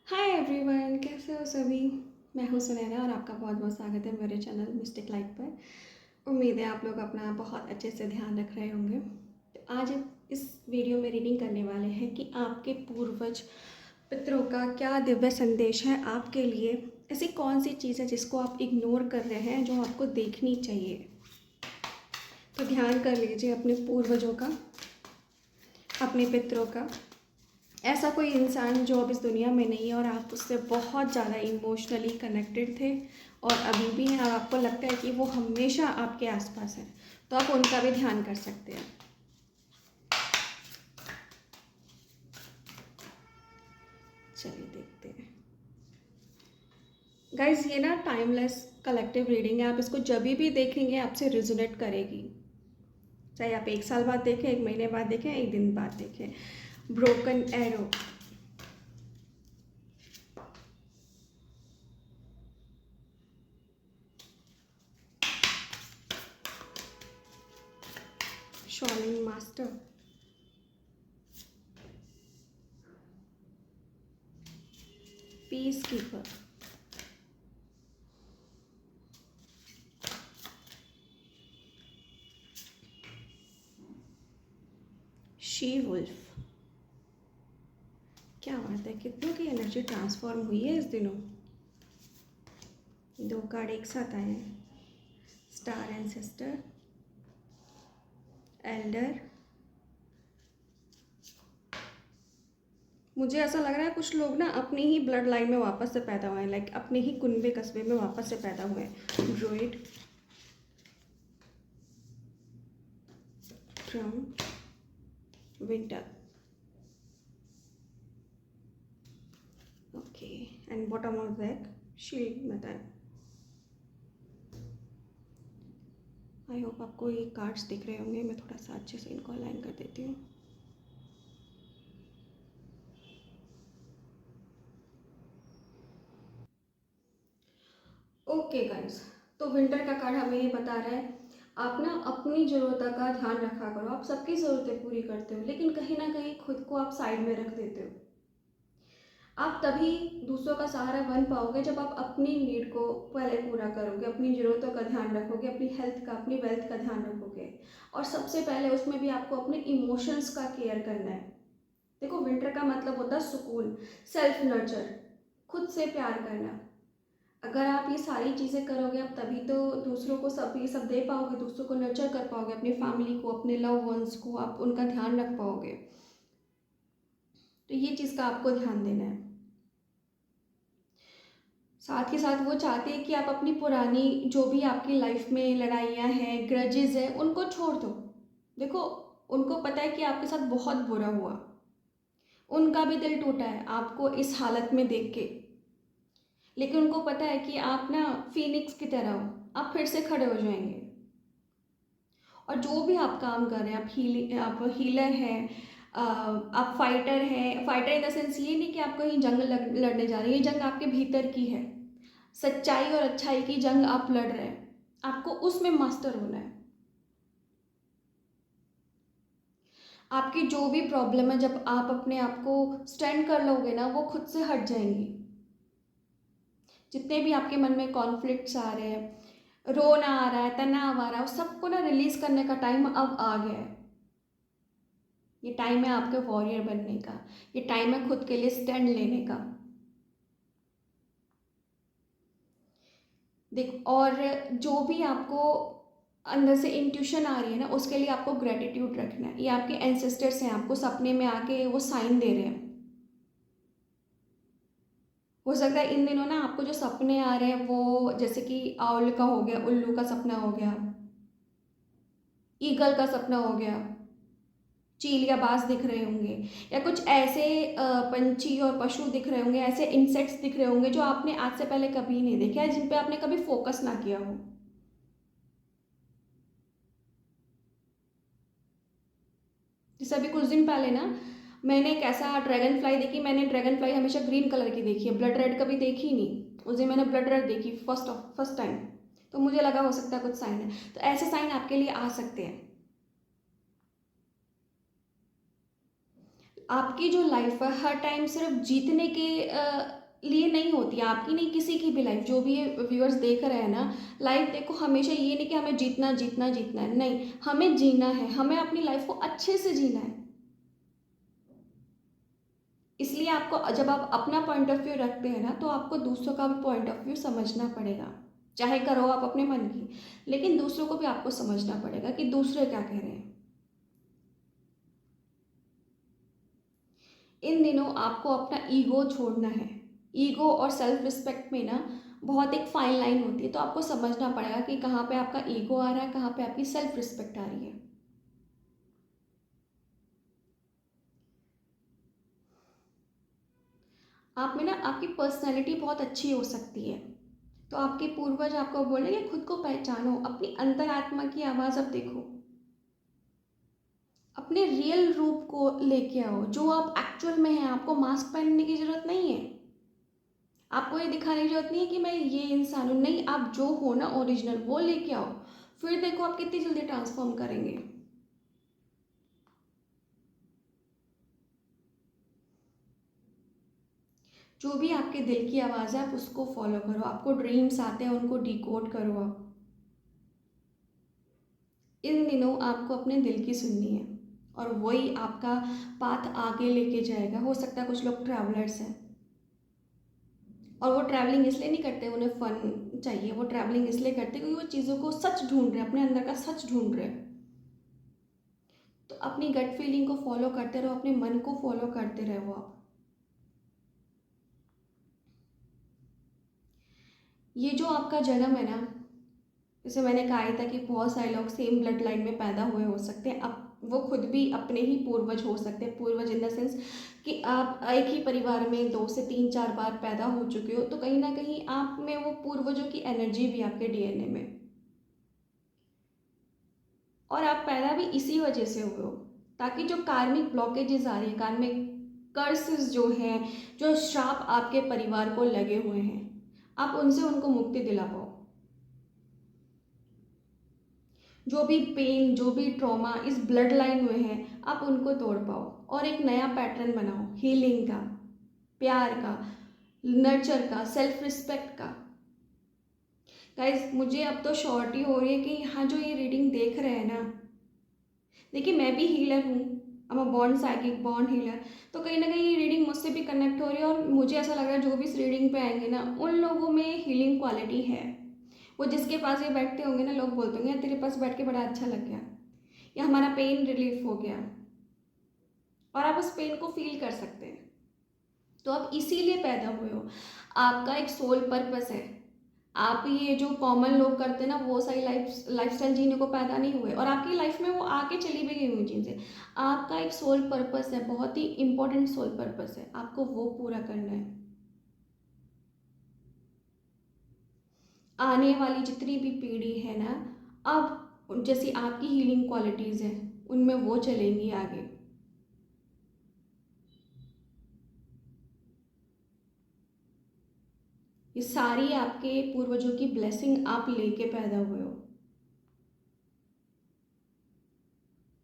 Hi everyone, कैसे हो सभी। मैं हूँ सुनैना और आपका बहुत बहुत स्वागत है मेरे चैनल मिस्टिक लाइफ पर। उम्मीद है आप लोग अपना बहुत अच्छे से ध्यान रख रहे होंगे। तो आज इस वीडियो में रीडिंग करने वाले हैं कि आपके पूर्वज पितरों का क्या दिव्य संदेश है आपके लिए। ऐसी कौन सी चीज़ है जिसको आप इग्नोर कर रहे हैं, जो आपको देखनी चाहिए। तो ध्यान कर लीजिए अपने पूर्वजों का, अपने पितरों का। ऐसा कोई इंसान जो अब इस दुनिया में नहीं है और आप उससे बहुत ज़्यादा इमोशनली कनेक्टेड थे और अभी भी हैं, और आपको लगता है कि वो हमेशा आपके आसपास है, तो आप उनका भी ध्यान कर सकते हैं। चलिए देखते हैं गाइज। ये ना टाइमलेस कलेक्टिव रीडिंग है। आप इसको जब भी देखेंगे आपसे रिजोनेट करेगी, चाहे आप 1 साल बाद देखें, 1 महीने बाद देखें, 1 दिन बाद देखें। Broken arrow, Shaolin master, peace keeper, she wolf. क्या बात है, कितनों की एनर्जी ट्रांसफॉर्म हुई है इस दिनों। 2 कार्ड एक साथ आए हैं, स्टार एंसेस्टर, एल्डर। मुझे ऐसा लग रहा है कुछ लोग ना अपनी ही ब्लड लाइन में वापस से पैदा हुए हैं, लाइक अपने ही कुनबे कस्बे में वापस से पैदा हुए हैं। Droid, from winter, okay, and bottom of back shield method. I hope आपको ये कार्ड्स दिख रहे होंगे। मैं थोड़ा सा अच्छे से इनको अलाइन कर देती हूँ। ओके गाइस, तो विंटर का कार्ड हमें ये बता रहा है आप ना अपनी ज़रूरतों का ध्यान रखा करो। आप सबकी ज़रूरतें पूरी करते हो, लेकिन कहीं ना कहीं खुद को आप साइड में रख देते हो। आप तभी दूसरों का सहारा बन पाओगे जब आप अपनी नीड को पहले पूरा करोगे, अपनी ज़रूरतों का ध्यान रखोगे, अपनी हेल्थ का, अपनी वेल्थ का ध्यान रखोगे। और सबसे पहले उसमें भी आपको अपने इमोशंस का केयर करना है। देखो, विंटर का मतलब होता है सुकून, सेल्फ नर्चर, खुद से प्यार करना। अगर आप ये सारी चीज़ें करोगे आप, तभी तो दूसरों को सब ये सब दे पाओगे, दूसरों को नर्चर कर पाओगे, अपनी फैमिली को, अपने लव वंस को आप उनका ध्यान रख पाओगे। तो ये चीज़ का आपको ध्यान देना है। साथ ही साथ वो चाहते हैं कि आप अपनी पुरानी जो भी आपकी लाइफ में लड़ाइयाँ हैं, ग्रजेस हैं, उनको छोड़ दो। देखो, उनको पता है कि आपके साथ बहुत बुरा हुआ, उनका भी दिल टूटा है आपको इस हालत में देख के। लेकिन उनको पता है कि आप ना फीनिक्स की तरह हो, आप फिर से खड़े हो जाएंगे। और जो भी आप काम कर रहे हैं, आप हीलर हैं, आप फाइटर हैं। फाइटर इन द सेंस ये नहीं कि आप कहीं जंग लड़ने जा रहे हैं, ये जंग आपके भीतर की है। सच्चाई और अच्छाई की जंग आप लड़ रहे हैं, आपको उसमें मास्टर होना है। आपकी जो भी प्रॉब्लम है, जब आप अपने आप को स्टैंड कर लोगे ना, वो खुद से हट जाएंगी। जितने भी आपके मन में कॉन्फ्लिक्ट्स आ रहे हैं, रोना आ रहा है, तनाव आ रहा है, उस सबको ना रिलीज करने का टाइम अब आ गया है। ये टाइम है आपके वॉरियर बनने का, ये टाइम है खुद के लिए स्टैंड लेने का। देख, और जो भी आपको अंदर से इंट्यूशन आ रही है ना, उसके लिए आपको ग्रेटिट्यूड रखना है। ये आपके एंसेस्टर्स हैं, आपको सपने में आके वो साइन दे रहे हैं। हो सकता है इन दिनों ना आपको जो सपने आ रहे हैं वो जैसे कि आउल का हो गया, उल्लू का सपना हो गया, ईगल का सपना हो गया, चील या बाज दिख रहे होंगे, या कुछ ऐसे पंछी और पशु दिख रहे होंगे, ऐसे इंसेक्ट्स दिख रहे होंगे जो आपने आज से पहले कभी नहीं देखे है, जिन पे आपने कभी फोकस ना किया हो। जैसे अभी कुछ दिन पहले ना मैंने एक ऐसा ड्रैगन फ्लाई देखी। मैंने ड्रैगन फ्लाई हमेशा ग्रीन कलर की देखी है, ब्लड रेड कभी देखी ही नहीं। उस दिन मैंने ब्लड रेड देखी फर्स्ट टाइम। तो मुझे लगा हो सकता है कुछ साइन है। तो ऐसे साइन आपके लिए आ सकते हैं। आपकी जो लाइफ है हर टाइम सिर्फ जीतने के लिए नहीं होती है, आपकी नहीं किसी की भी लाइफ, जो भी व्यूअर्स देख रहे हैं ना, लाइफ देखो हमेशा ये नहीं कि हमें जीतना जीतना जीतना है, नहीं, हमें जीना है, हमें अपनी लाइफ को अच्छे से जीना है। इसलिए आपको जब आप अपना पॉइंट ऑफ व्यू रखते हैं ना, तो आपको दूसरों का भी पॉइंट ऑफ व्यू समझना पड़ेगा। चाहे करो आप अपने मन की, लेकिन दूसरों को भी आपको समझना पड़ेगा कि दूसरे क्या कह रहे हैं। इन दिनों आपको अपना ईगो छोड़ना है। ईगो और सेल्फ रिस्पेक्ट में ना बहुत एक फाइन लाइन होती है, तो आपको समझना पड़ेगा कि कहाँ पे आपका ईगो आ रहा है, कहाँ पे आपकी सेल्फ रिस्पेक्ट आ रही है। आप में ना आपकी पर्सनैलिटी बहुत अच्छी हो सकती है, तो आपके पूर्वज आपको बोले कि खुद को पहचानो, अपनी अंतरात्मा की आवाज़ अब देखो, अपने रियल रूप को लेके आओ, जो आप एक्चुअल में हैं। आपको मास्क पहनने की ज़रूरत नहीं है, आपको ये दिखाने की ज़रूरत नहीं है कि मैं ये इंसान हूँ, नहीं, आप जो हो ना ओरिजिनल वो लेके आओ, फिर देखो आप कितनी जल्दी ट्रांसफॉर्म करेंगे। जो भी आपके दिल की आवाज़ है आप उसको फॉलो करो, आपको ड्रीम्स आते हैं उनको डिकोड करो आप। इन दिनों आपको अपने दिल की सुननी है, और वही आपका पाथ आगे लेके जाएगा। हो सकता है कुछ लोग ट्रैवलर्स हैं, और वो ट्रैवलिंग इसलिए नहीं करते उन्हें फ़न चाहिए, वो ट्रैवलिंग इसलिए करते क्योंकि वो चीज़ों को सच ढूंढ रहे हैं, अपने अंदर का सच ढूंढ रहे हैं। तो अपनी गट फीलिंग को फॉलो करते रहो, अपने मन को फॉलो करते रहो आप। ये जो आपका जन्म है ना, जैसे मैंने कहा ही था कि बहुत सारे लोग सेम ब्लड लाइन में पैदा हुए हो सकते हैं, अब वो खुद भी अपने ही पूर्वज हो सकते हैं। पूर्वज इन द सेंस कि आप एक ही परिवार में 2 से 3 4 बार पैदा हो चुके हो, तो कहीं ना कहीं आप में वो पूर्वजों की एनर्जी भी आपके डीएनए में, और आप पैदा भी इसी वजह से हुए हो, ताकि जो कार्मिक ब्लॉकेजेस आ रही है, कार्मिक कर्सेस जो हैं, जो श्राप आपके परिवार को लगे हुए हैं, आप उनसे उनको मुक्ति दिला पाओ। जो भी पेन, जो भी ट्रॉमा इस ब्लड लाइन में है, आप उनको तोड़ पाओ और एक नया पैटर्न बनाओ, हीलिंग का, प्यार का, नर्चर का, सेल्फ रिस्पेक्ट का। गाइज मुझे अब तो श्योरिटी हो रही है कि यहाँ जो ये रीडिंग देख रहे हैं ना, देखिए मैं भी हीलर हूँ, I'm a born psychic, born healer। तो कहीं ना कहीं ये रीडिंग मुझसे भी कनेक्ट हो रही है, और मुझे ऐसा लग रहा है जो भी इस रीडिंग पे आएंगे ना, उन लोगों में हीलिंग क्वालिटी है। वो जिसके पास ये बैठते होंगे ना, लोग बोलते होंगे यार तेरे पास बैठ के बड़ा अच्छा लग गया, या हमारा पेन रिलीफ हो गया, और आप उस पेन को फील कर सकते हैं। तो आप इसीलिए पैदा हुए हो, आपका एक सोल पर्पस है। आप ये जो कॉमन लोग करते हैं ना, वो सही लाइफस्टाइल जीने को पैदा नहीं हुए, और आपकी लाइफ में वो आके चली भी गई हुई चीज़ें। आपका एक सोल पर्पस है, बहुत ही इंपॉर्टेंट सोल पर्पस है, आपको वो पूरा करना है। आने वाली जितनी भी पीढ़ी है ना, अब जैसी आपकी हीलिंग क्वालिटीज़ हैं उनमें वो चलेंगी आगे। ये सारी आपके पूर्वजों की ब्लेसिंग आप लेके पैदा हुए हो।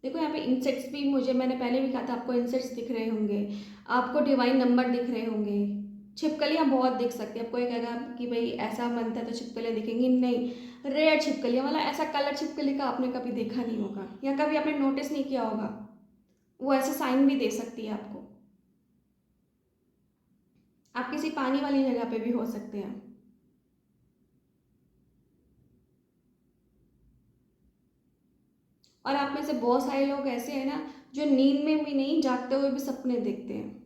देखो यहाँ पे इंसेक्ट्स भी, मुझे मैंने पहले भी कहा था, आपको इंसेक्ट्स दिख रहे होंगे, आपको डिवाइन नंबर दिख रहे होंगे, छिपकलियाँ बहुत दिख सकती है। अब कोई कहेगा कि भाई ऐसा मंथ है तो छिपकलियाँ दिखेंगी, नहीं, रेयर छिपकलियाँ, मतलब ऐसा कलर छिपकली का आपने कभी देखा नहीं होगा, या कभी आपने नोटिस नहीं किया होगा। वो ऐसे साइन भी दे सकती है आपको। आप किसी पानी वाली जगह पे भी हो सकते हैं। और आप में से बहुत सारे लोग ऐसे हैं ना, जो नींद में भी नहीं, जागते हुए भी सपने देखते हैं,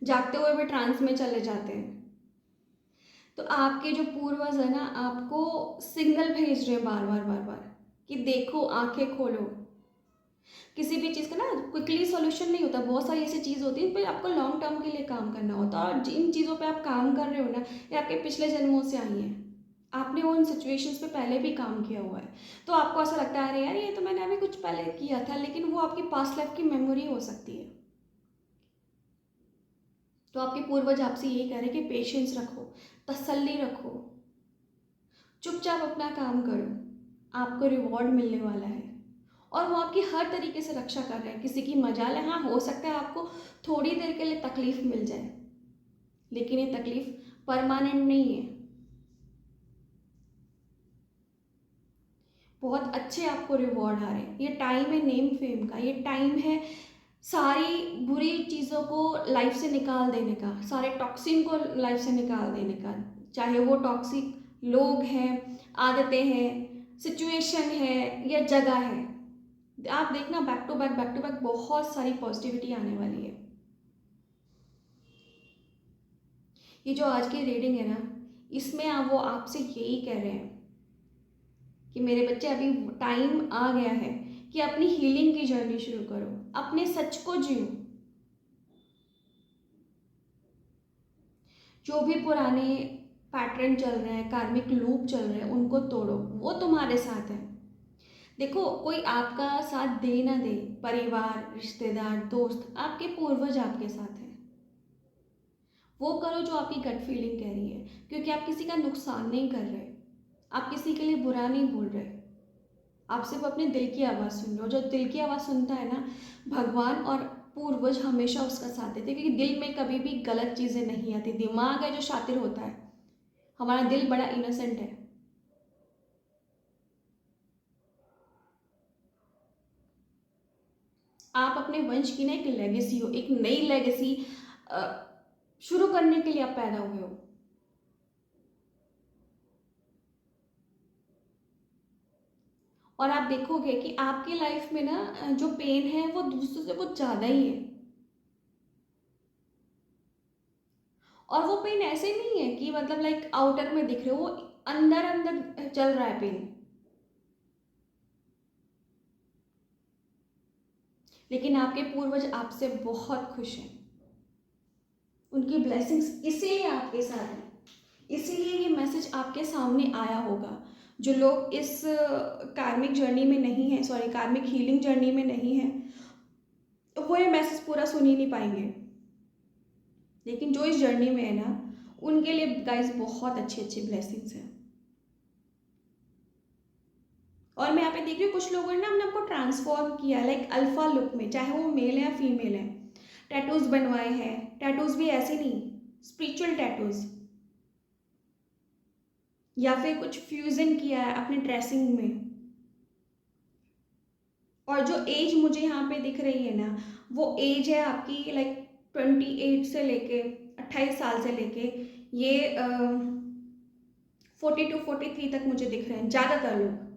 जागते हुए भी ट्रांस में चले जाते हैं। तो आपके जो पूर्वज है ना, आपको सिग्नल भेज रहे हैं बार बार बार बार कि देखो, आंखें खोलो। किसी भी चीज़ का ना क्विकली सॉल्यूशन नहीं होता, बहुत सारी ऐसी चीज़ होती है पर आपको लॉन्ग टर्म के लिए काम करना होता है, और जिन चीज़ों पे आप काम कर रहे हो ना, ये आपके पिछले जन्मों से आई हैं, आपने उन सिचुएशंस पे पहले भी काम किया हुआ है। तो आपको ऐसा लगता है अरे यार ये तो मैंने अभी कुछ पहले किया था, लेकिन वो आपकी पास्ट लाइफ की मेमोरी हो सकती है। तो आपके पूर्वज आपसे यही कह रहे हैं कि पेशेंस रखो, तसल्ली रखो, चुपचाप अपना काम करो, आपको रिवॉर्ड मिलने वाला है। और वो आपकी हर तरीके से रक्षा कर रहे हैं। किसी की मजाल है, हाँ हो सकता है आपको थोड़ी देर के लिए तकलीफ मिल जाए, लेकिन ये तकलीफ परमानेंट नहीं है। बहुत अच्छे आपको रिवॉर्ड आ रहे हैं। ये टाइम है नेम फेम का, ये टाइम है सारी बुरी चीज़ों को लाइफ से निकाल देने का, सारे टॉक्सिन को लाइफ से निकाल देने का, चाहे वो टॉक्सिक लोग हैं, आदतें हैं, सिचुएशन है या जगह है। आप देखना बैक टू बैक बहुत सारी पॉजिटिविटी आने वाली है। ये जो आज की रीडिंग है ना, इसमें वो आपसे यही कह रहे हैं कि मेरे बच्चे अभी टाइम आ गया है कि अपनी हीलिंग की जर्नी शुरू करो, अपने सच को जियो। जो भी पुराने पैटर्न चल रहे हैं, कार्मिक लूप चल रहे हैं, उनको तोड़ो, वो तुम्हारे साथ है। देखो कोई आपका साथ दे ना दे, परिवार, रिश्तेदार, दोस्त, आपके पूर्वज आपके साथ हैं। वो करो जो आपकी गट फीलिंग कह रही है, क्योंकि आप किसी का नुकसान नहीं कर रहे, आप किसी के लिए बुरा नहीं बोल रहे, आप सिर्फ अपने दिल की आवाज़ सुन रहे हो। जो दिल की आवाज़ सुनता है ना, भगवान और पूर्वज हमेशा उसका साथ देते हैं, क्योंकि दिल में कभी भी गलत चीज़ें नहीं आती। दिमाग है जो शातिर होता है, हमारा दिल बड़ा इनोसेंट है। आप अपने वंश की ना एक लेगेसी हो, एक नई लेगेसी शुरू करने के लिए आप पैदा हुए हो। और आप देखोगे कि आपकी लाइफ में ना जो पेन है वो दूसरों से कुछ ज़्यादा ही है। और वो पेन ऐसे नहीं है कि मतलब लाइक आउटर में दिख रहे हो, वो अंदर अंदर चल रहा है पेन। लेकिन आपके पूर्वज आपसे बहुत खुश हैं, उनकी ब्लेसिंग्स इसीलिए आपके साथ हैं, इसीलिए ये मैसेज आपके सामने आया होगा। जो लोग इस कार्मिक जर्नी में नहीं है, सॉरी कार्मिक हीलिंग जर्नी में नहीं है, वो ये मैसेज पूरा सुन ही नहीं पाएंगे। लेकिन जो इस जर्नी में है ना, उनके लिए गाइस बहुत अच्छी अच्छी ब्लेसिंग्स हैं। और मैं यहाँ पे देख रही हूँ कुछ लोगों ने ना अपने आपको ट्रांसफॉर्म किया, लाइक अल्फा लुक में, चाहे वो मेल है या फीमेल है। टैटूज बनवाए हैं, टैटूज भी ऐसे नहीं, स्पिरिचुअल टैटूज, या फिर कुछ फ्यूजन किया है अपने ड्रेसिंग में। और जो एज मुझे यहाँ पे दिख रही है ना, वो एज है आपकी लाइक 28 से लेके 28 साल से लेके ये 42-43 तक मुझे दिख रहे हैं ज़्यादातर लोग।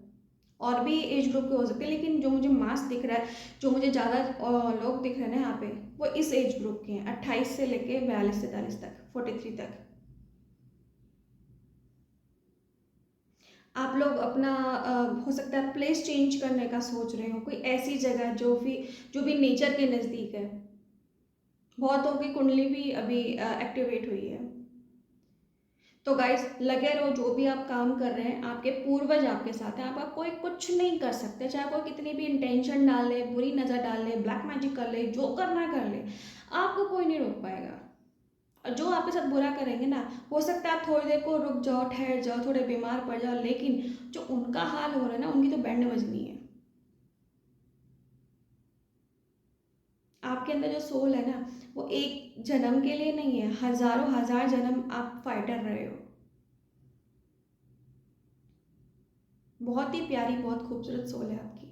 और भी एज ग्रुप के हो सकते हैं, लेकिन जो मुझे मास दिख रहा है, जो मुझे ज़्यादा लोग दिख रहे हैं ना यहाँ पे, वो इस एज ग्रुप के हैं, 28 से लेके 42-43 तक, 43 तक। आप लोग अपना हो सकता है प्लेस चेंज करने का सोच रहे हो, कोई ऐसी जगह जो भी नेचर के नज़दीक है। बहुतों की कुंडली भी अभी एक्टिवेट हुई है। तो गाइस लगे रहो, जो भी आप काम कर रहे हैं, आपके पूर्वज आपके साथ हैं, आप कोई कुछ नहीं कर सकते। चाहे कोई कितनी भी इंटेंशन डाल ले, बुरी नज़र डाल ले, ब्लैक मैजिक कर ले, जो करना कर ले, आपको कोई नहीं रोक पाएगा। और जो आपके साथ बुरा करेंगे ना, हो सकता है आप थोड़ी देर को रुक जाओ, ठहर जाओ, थोड़े बीमार पड़ जाओ, लेकिन जो उनका हाल हो रहा है ना, उनकी तो बैंड बजनी है। आपके अंदर जो सोल है ना, वो एक जन्म के लिए नहीं है, हजारों हजार जन्म आप फाइटर रहे हो। बहुत ही प्यारी, बहुत खूबसूरत सोल है आपकी।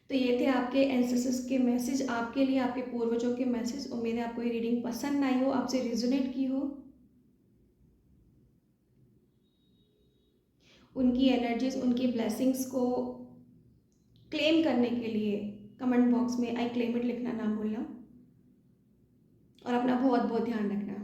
तो ये थे आपके एंसेस्टर्स के मैसेज आपके लिए, आपके पूर्वजों के मैसेज। उम्मीद है आपको ये रीडिंग पसंद आई हो, आपसे रिजोनेट की हो। उनकी एनर्जीज, उनकी ब्लेसिंग्स को क्लेम करने के लिए कमेंट बॉक्स में आई क्लेम इट लिखना ना भूलना। और अपना बहुत बहुत ध्यान रखना।